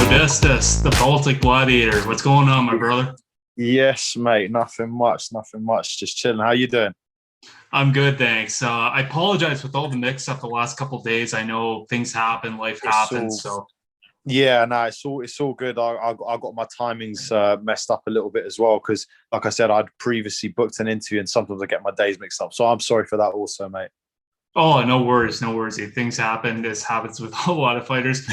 Modestas, the Baltic Gladiator. What's going on, my brother? Yes, mate. Nothing much. Nothing much. Just chilling. How you doing? I'm good, thanks. I apologize with all the mix-up the last couple of days. I know things happen, life It's happens. all So yeah. No, it's all good. I got my timings messed up a little bit as well because, like I said, I'd previously booked an interview and sometimes I get my days mixed up. So I'm sorry for that, also, mate. oh, no worries, no worries. Things happen. This happens with a lot of fighters.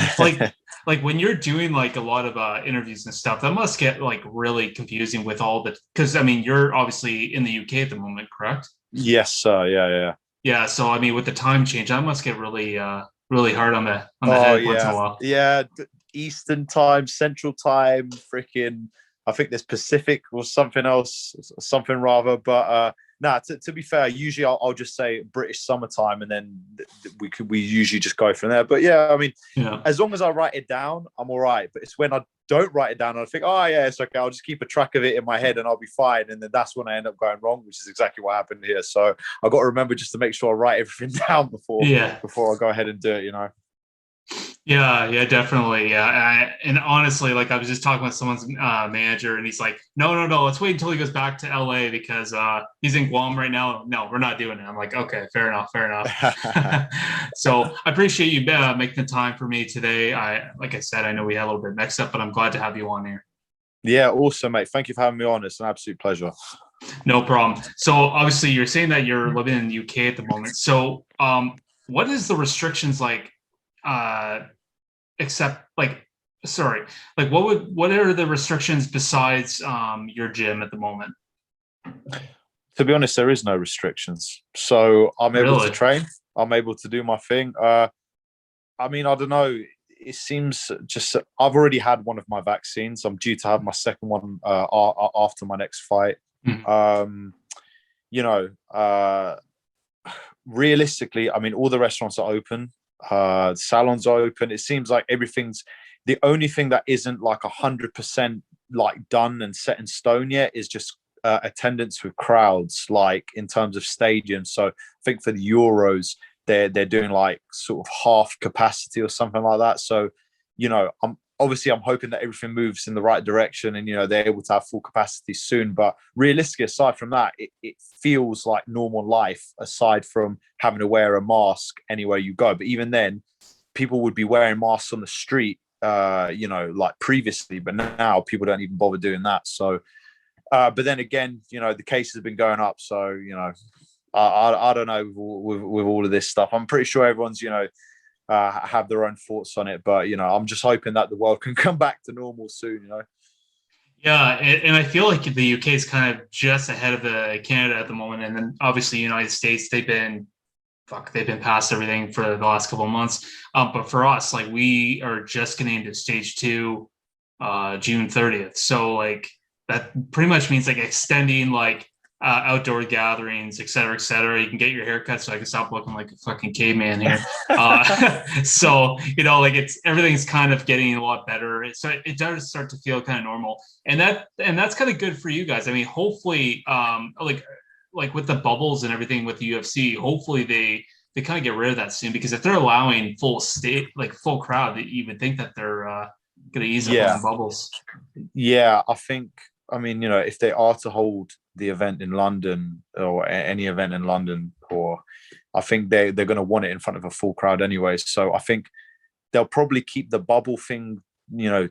Like when you're doing like a lot of interviews and stuff, that must get like really confusing with all the because I mean you're obviously in the UK at the moment, correct? Yes, sir. Yeah, yeah. Yeah. So I mean with the time change, that must get really hard on the Oh head once in a yeah, while. yeah. Eastern time, Central time, freaking. I think there's Pacific or something else, something rather. But nah. To be fair, usually I'll just say British summertime, and then we usually just go from there. But yeah, I mean, Yeah. as long as I write it down, I'm all right. But it's when I don't write it down, and I think, oh yeah, it's okay. I'll just keep a track of it in my head, and I'll be fine. And then that's when I end up going wrong, which is exactly what happened here. So I got to remember just to make sure I write everything down before Yeah. before I go ahead and do it. Yeah, yeah, definitely. Yeah, and honestly, like I was just talking with someone's manager, and he's like, "No, no, no, let's wait until he goes back to LA because he's in Guam right now. No, we're not doing it." I'm like, "Okay, fair enough, fair enough." So I appreciate you making the time for me today. Like I said, I know we had a little bit mixed up, but I'm glad to have you on here. Yeah, awesome, mate. Thank you for having me on. It's an absolute pleasure. No problem. So obviously, you're saying that you're living in the UK at the moment. So, what is the restrictions like? Uh, except like sorry like what are the restrictions besides your gym at the moment? To be honest, there is no restrictions. So I'm able to Really? train. I'm able to do my thing. I mean, I don't know. It seems just I've already had one of my vaccines. I'm due to have my second one after my next fight. Mhm. Um, you know, realistically, I mean, all the restaurants are open. Salons are open. It seems like everything's the only thing that isn't like 100% like done and set in stone yet is just attendance with crowds, like in terms of stadiums. So I think for the Euros, they're doing like sort of half capacity or something like that. So, I'm hoping that everything moves in the right direction and they're able to have full capacity soon. But realistically, aside from that, it feels like normal life aside from having to wear a mask anywhere you go. But even then, people would be wearing masks on the street, like previously, but now people don't even bother doing that. So, but then again, the cases have been going up. So, I don't know with all of this stuff. I'm pretty sure everyone's, have their own thoughts on it. But, I'm just hoping that the world can come back to normal soon. Yeah, and I feel like the UK is kind of just ahead of the Canada at the moment, and then obviously United States they've been past everything for the last couple of months. But for us, like we are just getting into stage two, June 30th. So like that pretty much means like extending like outdoor gatherings, et cetera, et cetera. You can get your haircut so I can stop looking like a fucking caveman here. So, like it's everything's kind of getting a lot better. So it does start to feel kind of normal. And that's kind of good for you guys. I mean, hopefully, like with the bubbles and everything with the UFC, hopefully they kind of get rid of that soon because if they're allowing full state, like full crowd, you would think that they're going to ease up on the Yeah. bubbles. Yeah. I mean, if they are to hold the event in London or any event in London, or I think they're going to want it in front of a full crowd anyway. So I think they'll probably keep the bubble thing,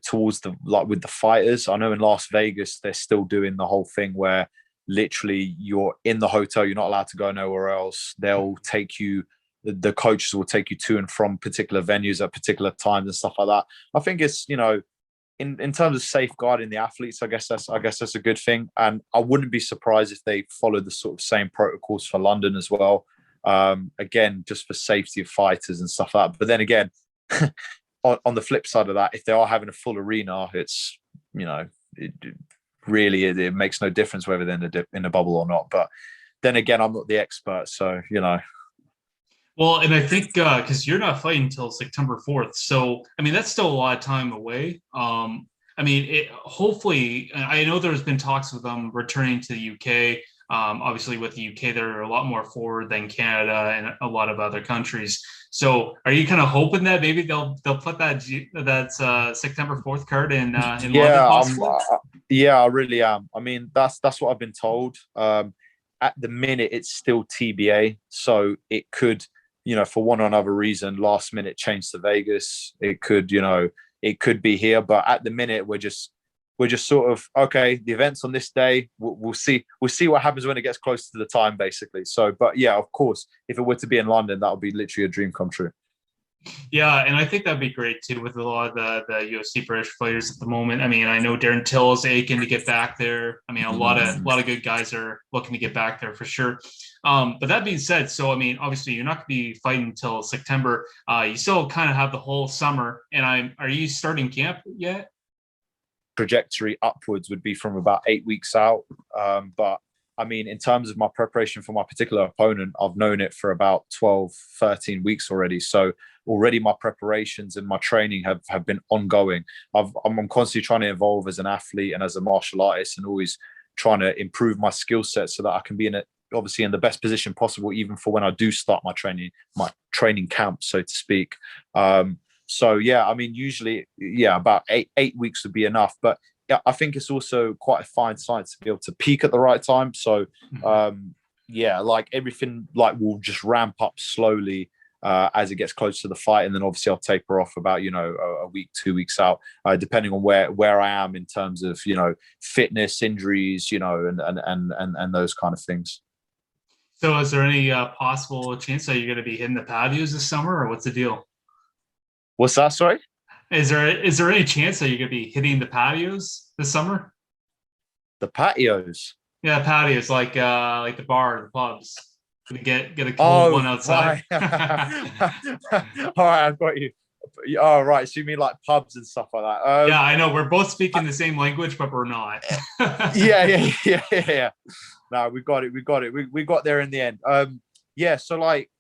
towards the like with the fighters. I know in Las Vegas they're still doing the whole thing where literally you're in the hotel, you're not allowed to go nowhere else. They'll take you, the coaches will take you to and from particular venues at particular times and stuff like that. I think it's in terms of safeguarding the athletes, I guess that's a good thing. And I wouldn't be surprised if they follow the sort of same protocols for London as well. Again, just for safety of fighters and stuff like that. But then again, on the flip side of that, if they are having a full arena, it's it makes no difference whether they're in a bubble or not. But then again, I'm not the expert, so. Well, and I think because you're not fighting until September 4th, so I mean that's still a lot of time away. I mean, hopefully, I know there's been talks with them returning to the UK. Obviously, with the UK, they're a lot more forward than Canada and a lot of other countries. So, are you kind of hoping that maybe they'll put that September 4th card in London Yeah, possibly? yeah, I really am. I mean, that's what I've been told. At the minute, it's still TBA, so it could, for one or another reason, last minute change to Vegas. It could, it could be here, but at the minute, we're just sort of okay. The event's on this day. We'll see. We'll see what happens when it gets closer to the time, basically. So, but yeah, of course, if it were to be in London, that would be literally a dream come true. Yeah, and I think that'd be great too with a lot of the UFC British players at the moment. I mean, I know Darren Till is aching to get back there. I mean, a lot of good guys are looking to get back there for sure. But that being said, so I mean, obviously you're not going to be fighting until September. You still kind of have the whole summer. And are you starting camp yet? Trajectory upwards would be from about 8 weeks out. But I mean, in terms of my preparation for my particular opponent, I've known it for about 12, 13 weeks already. So already my preparations and my training have been ongoing. I'm constantly trying to evolve as an athlete and as a martial artist, and always trying to improve my skill set so that I can be obviously in the best position possible, even for when I do start my training camp, so to speak. So yeah, I mean, usually, yeah, about eight weeks would be enough. But yeah, I think it's also quite a fine science to be able to peak at the right time. So yeah, like everything like will just ramp up slowly as it gets closer to the fight, and then obviously I'll taper off about a week, 2 weeks out, depending on where I am in terms of fitness, injuries, and those kind of things. So, is there any possible chance that you're going to be hitting the patios this summer, or what's the deal? What's that? Sorry. Is there any chance that you're going to be hitting the patios this summer? The patios. Yeah, patios like the bar, the pubs. Get a cold Oh, one outside. right. All right, I've got you. Oh, right. So you mean like pubs and stuff like that? Yeah, I know we're both speaking the same language, but we're not. Yeah. No, we got it. We got it. We got there in the end. Yeah. So like,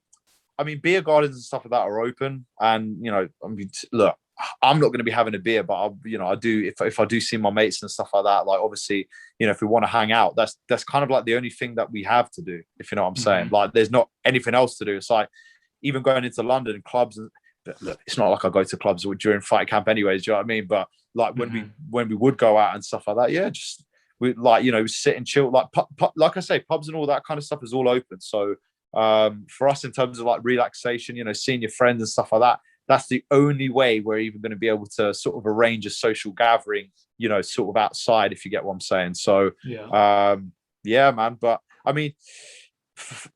I mean, beer gardens and stuff like that are open, and I mean, look, I'm not going to be having a beer, but I do if I do see my mates and stuff like that. Like, obviously, if we want to hang out, that's kind of like the only thing that we have to do. If you know what I'm saying, like, there's not anything else to do. It's like even going into London clubs, and look, it's not like I go to clubs during fight camp, anyways. Do you know what I mean? But like when we would go out and stuff like that, yeah, just we like sit and chill. Like like I say, pubs and all that kind of stuff is all open. So for us in terms of like relaxation, seeing your friends and stuff like that, that's the only way we're even going to be able to sort of arrange a social gathering, sort of outside, if you get what I'm saying. So Yeah. yeah, man. But I mean,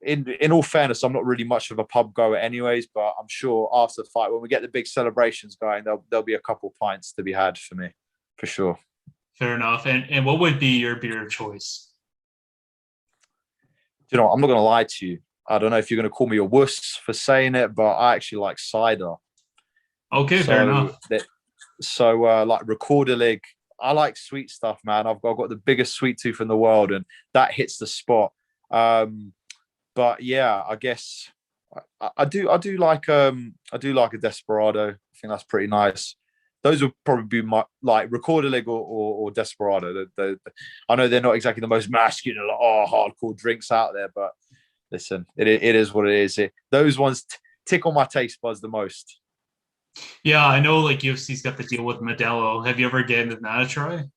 in all fairness, I'm not really much of a pub goer anyways, but I'm sure after the fight, when we get the big celebrations going, there'll be a couple pints to be had for me, for sure. Fair enough. And what would be your beer of choice? I'm not going to lie to you. I don't know if you're going to call me a wuss for saying it, but I actually like cider. Okay, fair So enough. that, like recorder leg, I like sweet stuff, man. I've got the biggest sweet tooth in the world, and that hits the spot. But yeah, I guess I do like a desperado. I think that's pretty nice. Those would probably be my like recorder leg or desperado. I know they're not exactly the most masculine, like, hardcore drinks out there, but listen, it is what it is. Those ones tickle my taste buds the most. Yeah, I know like UFC's got the deal with Modelo. Have you ever given that a try? Do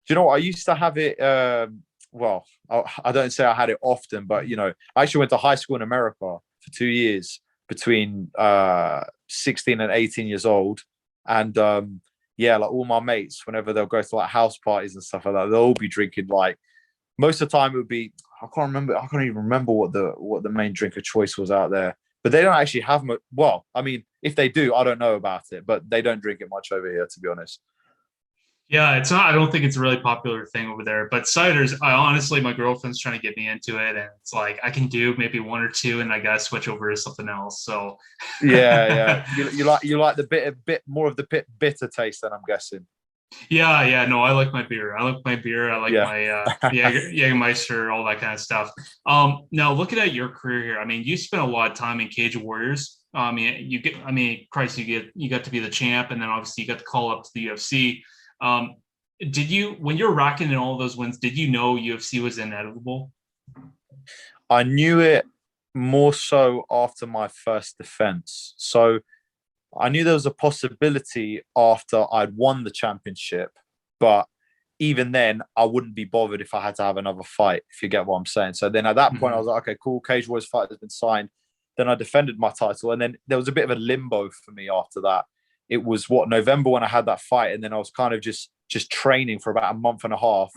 you know what? I used to have it. Well, I don't say I had it often, but I actually went to high school in America for 2 years between 16 and 18 years old, and yeah, like all my mates, whenever they'll go to like house parties and stuff like that, they'll all be drinking like most of the time it would be I can't remember. I can't even remember what the main drink of choice was out there. But they don't actually have much. Well, I mean, if they do, I don't know about it. But they don't drink it much over here, to be honest. Yeah, it's not. I don't think it's a really popular thing over there. But ciders, I honestly, my girlfriend's trying to get me into it, and it's like I can do maybe one or two, and I gotta switch over to something else. So, Yeah. You like the bit more of the bitter taste, then I'm guessing. yeah. No, I like my beer. I like my beer. I like Yeah. my Jägermeister, all that kind of stuff. Now looking at your career here, I mean, you spent a lot of time in Cage Warriors. I mean, Christ, you got to be the champ, and then obviously you got to call up to the UFC. Um, did you, when you're racking in all those wins, did you know UFC was inevitable? I knew it more so after my first defense. So I knew there was a possibility after I'd won the championship, but even then, I wouldn't be bothered if I had to have another fight, if you get what I'm saying. So then at that point, I Mhm. was like, okay, cool, Cage Warriors fight has been signed. Then I defended my title. And then there was a bit of a limbo for me after that. It was what, November when I had that fight. And then I was kind of just training for about a month and a half,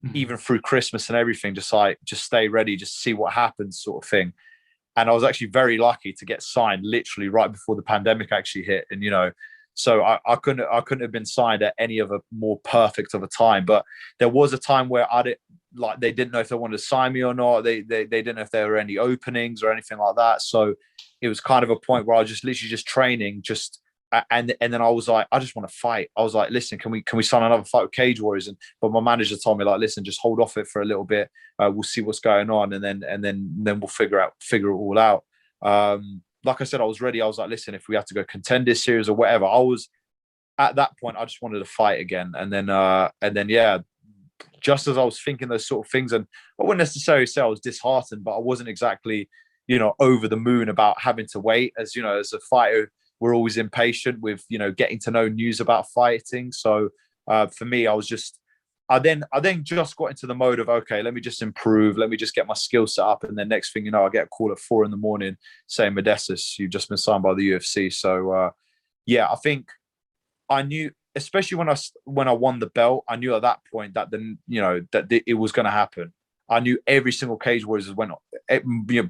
Mhm. even through Christmas and everything, just like just stay ready, just see what happens, sort of thing. And I was actually very lucky to get signed literally right before the pandemic actually hit. And so I couldn't have been signed at any of a more perfect of a time. But there was a time where I did like they didn't know if they wanted to sign me or not. They didn't know if there were any openings or anything like that. So it was kind of a point where I was just literally just training, just and then I was like, I just want to fight. I was like, listen, can we sign another fight with Cage Warriors? But my manager told me like, listen, just hold off it for a little bit. We'll see what's going on, and then we'll figure it all out. Like I said, I was ready. I was like, listen, if we have to go contend this series or whatever, I was at that point. I just wanted to fight again, and then yeah, just as I was thinking those sort of things, and I wouldn't necessarily say I was disheartened, but I wasn't exactly, over the moon about having to wait. As a fighter, we're always impatient with, getting to know news about fighting. So for me, I then just got into the mode of, okay, let me just improve, let me just get my skill set up, and then next thing you know, I get a call at 4 a.m. saying, Modestas, you've just been signed by the UFC. So yeah, I think I knew, especially when I won the belt, I knew at that point that it was going to happen. I knew every single Cage Warriors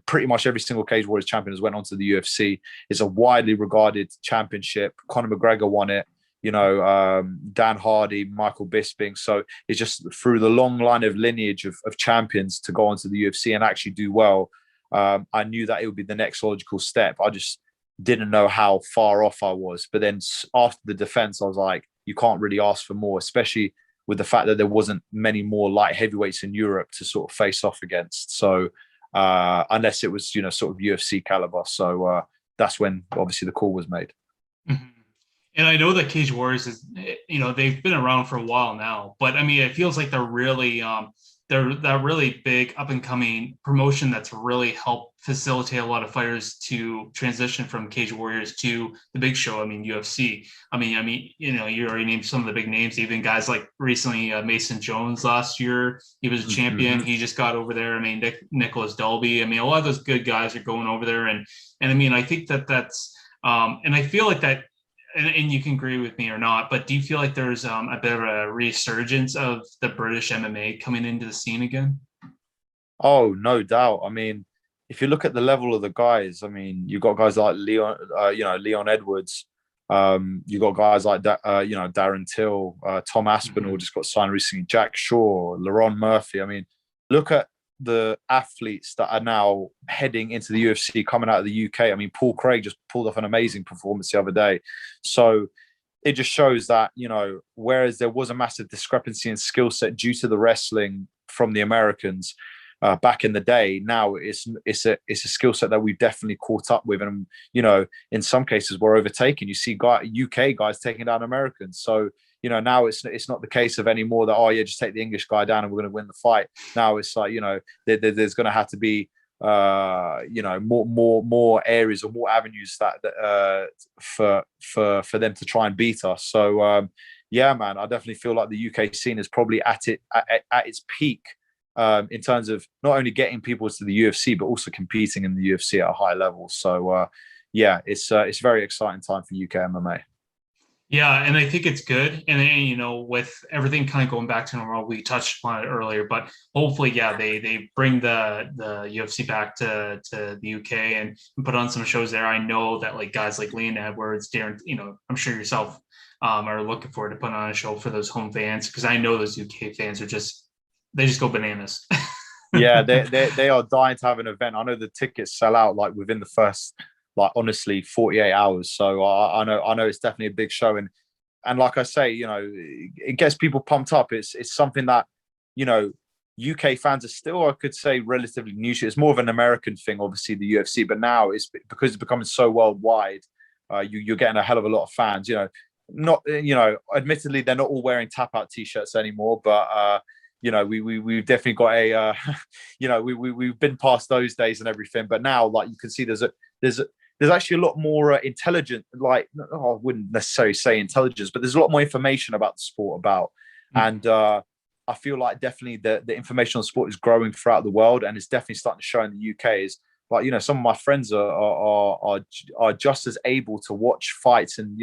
pretty much every single Cage Warriors champion has went on to the UFC. It's a widely regarded championship. Conor McGregor won it. Dan Hardy, Michael Bisping. So it's just through the long line of lineage of champions to go onto the UFC and actually do well. I knew that it would be the next logical step. I just didn't know how far off I was. But then after the defense, I was like, you can't really ask for more, especially with the fact that there wasn't many more light heavyweights in Europe to sort of face off against. So unless it was, sort of UFC caliber. So that's when obviously the call was made. Mhm. And I know that Cage Warriors is, they've been around for a while now, but I mean, it feels like they're that really big up and coming promotion that's really helped facilitate a lot of fighters to transition from Cage Warriors to the big show. I mean, UFC. You already named some of the big names, even guys like recently Mason Jones last year. He was a champion. Mm-hmm. He just got over there. I mean, Nicholas Dolby. I mean, a lot of those good guys are going over there, and I mean, I think that's and I feel like that, and you can agree with me or not, but do you feel like there's a bit of a resurgence of the British MMA coming into the scene again? Oh, no doubt. I mean, if you look at the level of the guys, I mean, you've got guys like Leon Edwards. You got guys like that, Darren Till, Tom Aspinall Mm-hmm. just got signed recently, Jack Shaw, Laron Murphy. I mean, look at the athletes that are now heading into the UFC coming out of the UK. I mean, Paul Craig just pulled off an amazing performance the other day. So it just shows that, whereas there was a massive discrepancy in skill set due to the wrestling from the Americans back in the day, now it's a skill set that we've definitely caught up with, and in some cases we're overtaken. You see UK guys taking down Americans, so now it's not the case of anymore that, oh yeah, just take the English guy down and we're going to win the fight. Now it's like, there's going to have to be more areas or more avenues for them to try and beat us. So yeah, man, I definitely feel like the UK scene is probably at its peak, in terms of not only getting people to the UFC but also competing in the UFC at a high level. So yeah, it's a very exciting time for UK MMA. Yeah, and I think it's good. And then, with everything kind of going back to normal, we touched on it earlier, but hopefully, yeah, they bring the UFC back to the UK and put on some shows there. I know that like guys like Leon Edwards, Darren, I'm sure yourself are looking forward to putting on a show for those home fans, because I know those UK fans are they just go bananas. Yeah, they are dying to have an event. I know the tickets sell out like within the first, like, honestly, 48 hours. So I know it's definitely a big show, and like I say, it gets people pumped up. It's something that, you know UK fans are still, I could say, relatively new to. It's more of an American thing, obviously, the UFC, but now it's because it's becoming so worldwide. You're getting a hell of a lot of fans. not, admittedly they're not all wearing tap out t-shirts anymore, but we've definitely got a we've been past those days and everything. But now, like, you can see there's actually a lot more intelligent, like, I wouldn't necessarily say intelligence, but there's a lot more information about the sport and I feel like definitely the information on sport is growing throughout the world, and it's definitely starting to show in the UK. Is like, some of my friends are just as able to watch fights and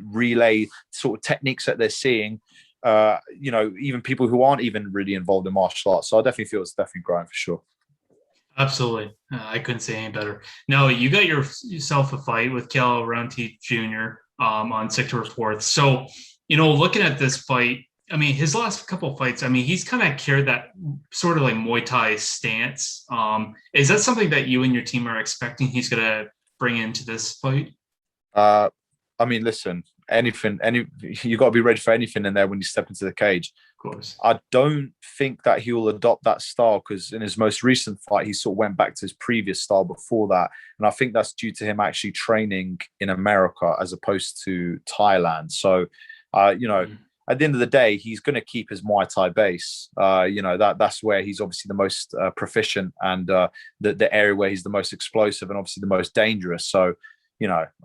relay sort of techniques that they're seeing. Even people who aren't even really involved in martial arts. So I definitely feel it's definitely growing for sure. Absolutely. I couldn't say any better. Now, you got yourself a fight with Khalil Rountree Jr. On September 4th. So, looking at this fight, I mean, his last couple of fights, I mean, he's kind of carried that sort of like Muay Thai stance. Is that something that you and your team are expecting he's going to bring into this fight? I mean, listen, you got to be ready for anything in there when you step into the cage. Of course. I don't think that he will adopt that style, because in his most recent fight, he sort of went back to his previous style before that. And I think that's due to him actually training in America as opposed to Thailand. So, at the end of the day, he's going to keep his Muay Thai base. That's where he's obviously the most proficient, and the area where he's the most explosive and obviously the most dangerous. So,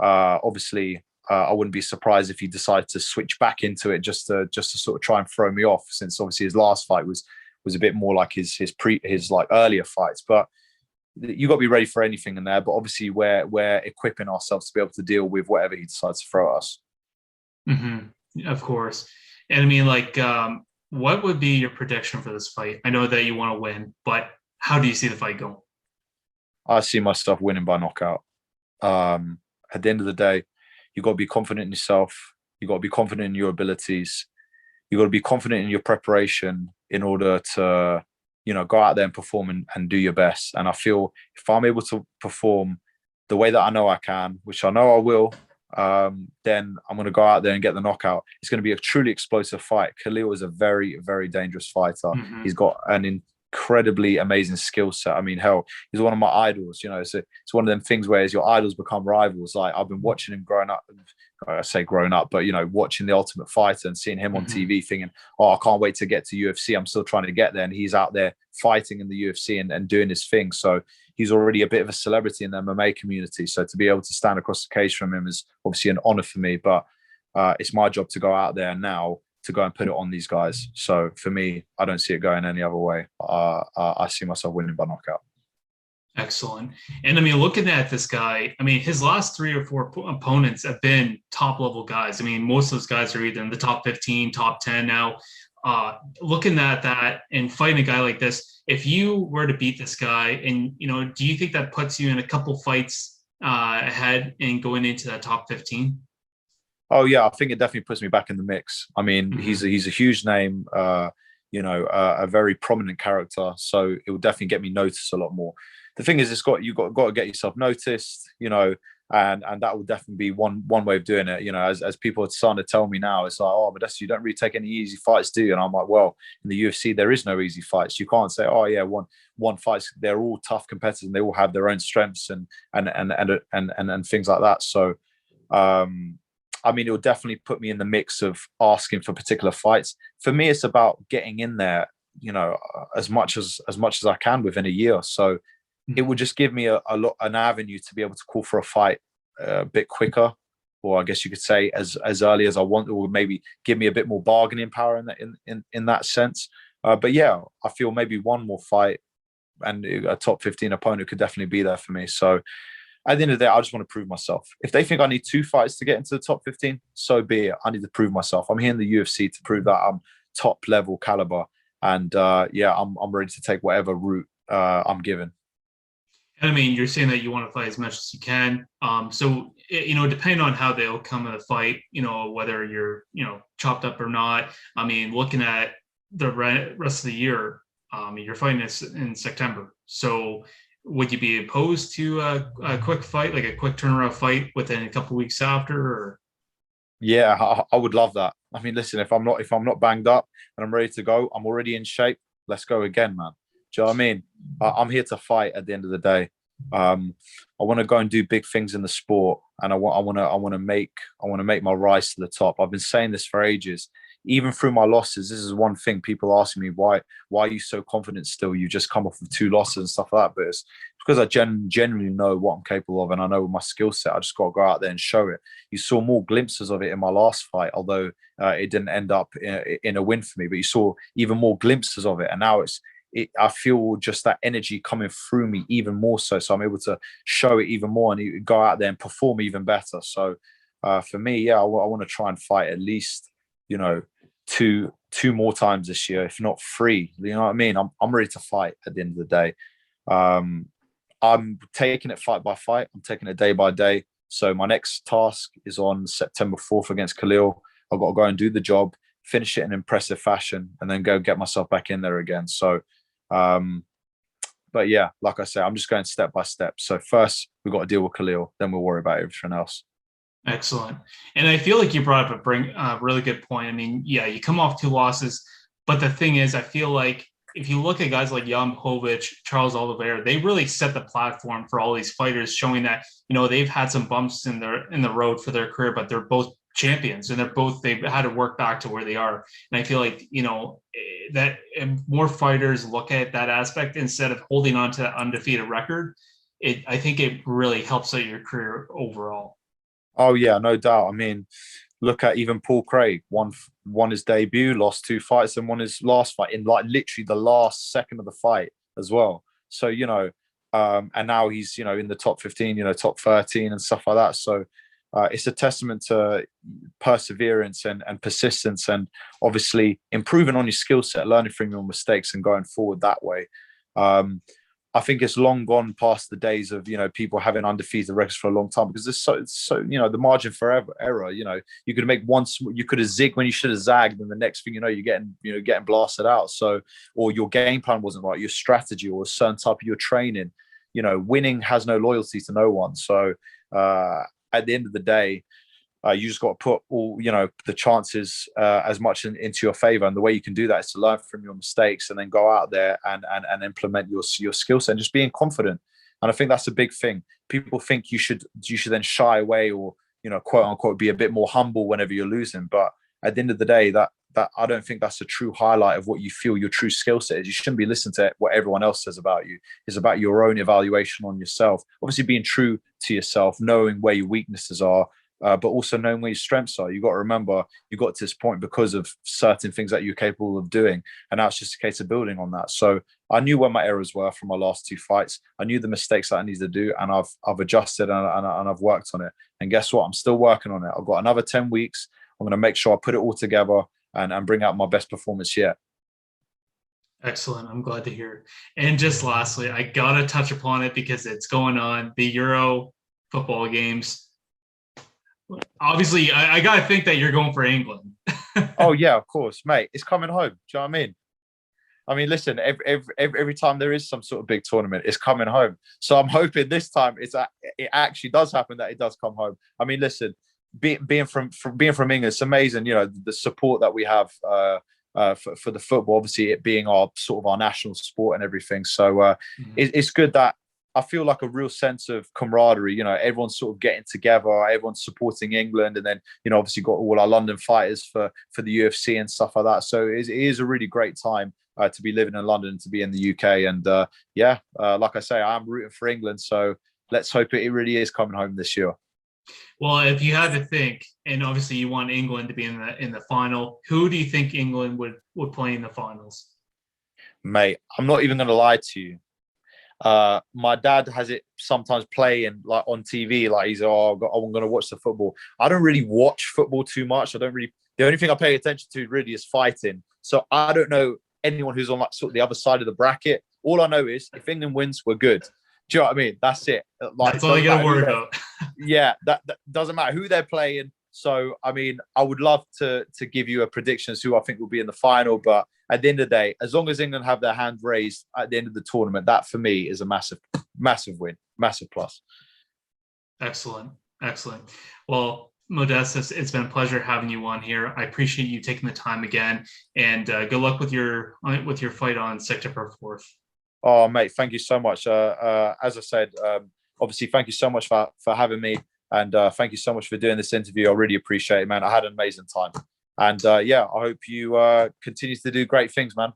obviously, I wouldn't be surprised if he decides to switch back into it just to sort of try and throw me off, since obviously his last fight was a bit more like his like earlier fights. But you got to be ready for anything in there. But obviously, we're equipping ourselves to be able to deal with whatever he decides to throw at us. Mm-hmm. Of course. And I mean, like, what would be your prediction for this fight? I know that you want to win, but how do you see the fight going? I see myself winning by knockout. At the end of the day, you got to be confident in yourself. You got to be confident in your abilities. You got to be confident in your preparation in order to, go out there and perform and do your best. And I feel if I'm able to perform the way that I know I can, which I know I will, then I'm going to go out there and get the knockout. It's going to be a truly explosive fight. Khalil is a very, very dangerous fighter. Mm-hmm. He's got an incredibly amazing skill set. I mean, hell, he's one of my idols. So it's one of them things where your idols become rivals. Like, I've been watching him growing up. I say growing up, but watching The Ultimate Fighter and seeing him on TV, thinking, "Oh, I can't wait to get to UFC. I'm still trying to get there." And he's out there fighting in the UFC and doing his thing. So he's already a bit of a celebrity in the MMA community. So to be able to stand across the cage from him is obviously an honor for me. But it's my job to go out there now to go and put it on these guys. So for me, I don't see it going any other way. I see myself winning by knockout. Excellent. And I mean, looking at this guy, I mean, his last 3 or 4 opponents have been top level guys. I mean, most of those guys are either in the top 15, top 10 now. Looking at that and fighting a guy like this, if you were to beat this guy, and do you think that puts you in a couple fights ahead and going into that top 15? Oh yeah, I think it definitely puts me back in the mix. I mean, he's a huge name, a very prominent character, so it will definitely get me noticed a lot more. The thing is, you've got to get yourself noticed, and that will definitely be one way of doing it. As people are starting to tell me now, it's like, "Oh, Modestas, you don't really take any easy fights, do you?" And I'm like, well, in the UFC, there is no easy fights. You can't say, "Oh yeah, one fights." They're all tough competitors, and they all have their own strengths and things like that. So, I mean, it will definitely put me in the mix of asking for particular fights. For me, it's about getting in there, as much as I can within a year. So it would just give me an avenue to be able to call for a fight a bit quicker, or I guess you could say as early as I want, or maybe give me a bit more bargaining power in that sense. But yeah, I feel maybe one more fight and a top 15 opponent could definitely be there for me. So at the end of the day, I just want to prove myself. If they think I need 2 fights to get into the top 15, so be it. I need to prove myself. I'm here in the UFC to prove that I'm top level caliber. And I'm ready to take whatever route I'm given. I mean, you're saying that you want to fight as much as you can. So, depending on how the outcome of the fight, whether you're, chopped up or not, I mean, looking at the rest of the year, you're fighting this in September. So would you be opposed to a quick fight, like a quick turnaround fight within a couple of weeks after? Or? Yeah, I would love that. I mean, listen, if I'm not banged up and I'm ready to go, I'm already in shape. Let's go again, man. Do you know what I mean? I'm here to fight at the end of the day. I want to go and do big things in the sport, and I want to make my rise to the top. I've been saying this for ages. Even through my losses, this is one thing people ask me, why are you so confident still? You just come off of 2 losses and stuff like that. But it's because I genuinely know what I'm capable of, and I know my skill set. I just got to go out there and show it. You saw more glimpses of it in my last fight, although it didn't end up in a win for me. But you saw even more glimpses of it, and now I feel just that energy coming through me even more so. So I'm able to show it even more and go out there and perform even better. So for me, yeah, I want to try and fight at least, you know, two more times this year, if not 3. You know what I mean? I'm ready to fight at the end of the day. I'm taking it fight by fight. I'm taking it day by day. So my next task is on September 4th against Khalil. I've got to go and do the job, finish it in impressive fashion, and then go get myself back in there again. So, but yeah, like I say, I'm just going step by step. So first, we've got to deal with Khalil, then we'll worry about everything else. Excellent. And I feel like you brought up a really good point. I mean, yeah, you come off 2 losses, but the thing is, I feel like if you look at guys like Jan Blachowicz, Charles Oliveira, they really set the platform for all these fighters, showing that, you know, they've had some bumps in the road for their career, but they're both champions, and they've had to work back to where they are. And I feel like, you know, that more fighters look at that aspect instead of holding on to that undefeated record. I think it really helps out your career overall. Oh yeah, no doubt. I mean, look at even Paul Craig. Won his debut, lost 2 fights, and won his last fight in like literally the last second of the fight as well. So and now he's in the top 15, top 13 and stuff like that. So it's a testament to perseverance and persistence, and obviously improving on your skill set, learning from your mistakes, and going forward that way. Um, I think it's long gone past the days of people having undefeated records for a long time, because there's so the margin for error. You could make you could have zigged when you should have zagged, and the next thing you're getting blasted out. So, or your game plan wasn't right, your strategy or a certain type of your training. Winning has no loyalty to no one. So at the end of the day, you just got to put all the chances as much into your favor, and the way you can do that is to learn from your mistakes and then go out there and implement your skill set and just being confident. And I think that's a big thing. People think you should then shy away, or quote unquote be a bit more humble whenever you're losing. But at the end of the day, that I don't think that's a true highlight of what you feel your true skill set is. You shouldn't be listening to what everyone else says about you. It's about your own evaluation on yourself. Obviously, being true to yourself, knowing where your weaknesses are, but also knowing where your strengths are. You got to remember you got to this point because of certain things that you're capable of doing, and now it's just a case of building on that. So I knew where my errors were from my last 2 fights. I knew the mistakes that I needed to do, and I've adjusted and I've worked on it. And guess what? I'm still working on it. I've got another 10 weeks. I'm going to make sure I put it all together and bring out my best performance yet. Excellent. I'm glad to hear. And just lastly, I gotta touch upon it because it's going on, the Euro football games. Obviously, I gotta think that you're going for England. Oh yeah, of course, mate. It's coming home. Do you know what I mean? I mean, listen. Every time there is some sort of big tournament, it's coming home. So I'm hoping this time it actually does happen, that it does come home. I mean, listen. Being from England, it's amazing. The support that we have for the football. Obviously, it being our national sport and everything. So it's good that I feel like a real sense of camaraderie. Everyone's sort of getting together, everyone's supporting England, and then obviously got all our London fighters for the UFC and stuff like that. So it is a really great time to be living in London, to be in the UK, and like I say, I'm rooting for England. So let's hope it really is coming home this year. Well, if you had to think, and obviously you want England to be in the final, who do you think England would play in the finals? Mate, I'm not even going to lie to you. My dad has it sometimes playing like on TV, like I'm going to watch the football. I don't really watch football too much. The only thing I pay attention to really is fighting. So I don't know anyone who's on like sort of the other side of the bracket. All I know is if England wins, we're good. Do you know what I mean? That's it. Like, that's all you got to worry about. Yeah, that doesn't matter who they're playing. So, I mean, I would love to give you a prediction as who I think will be in the final. But at the end of the day, as long as England have their hand raised at the end of the tournament, that for me is a massive, massive win, massive plus. Excellent. Well, Modestas, it's been a pleasure having you on here. I appreciate you taking the time again, and good luck with your fight on September 4th. Oh, mate, thank you so much. As I said, obviously, thank you so much for having me, and thank you so much for doing this interview. I really appreciate it, man. I had an amazing time, and yeah, I hope you continue to do great things, man.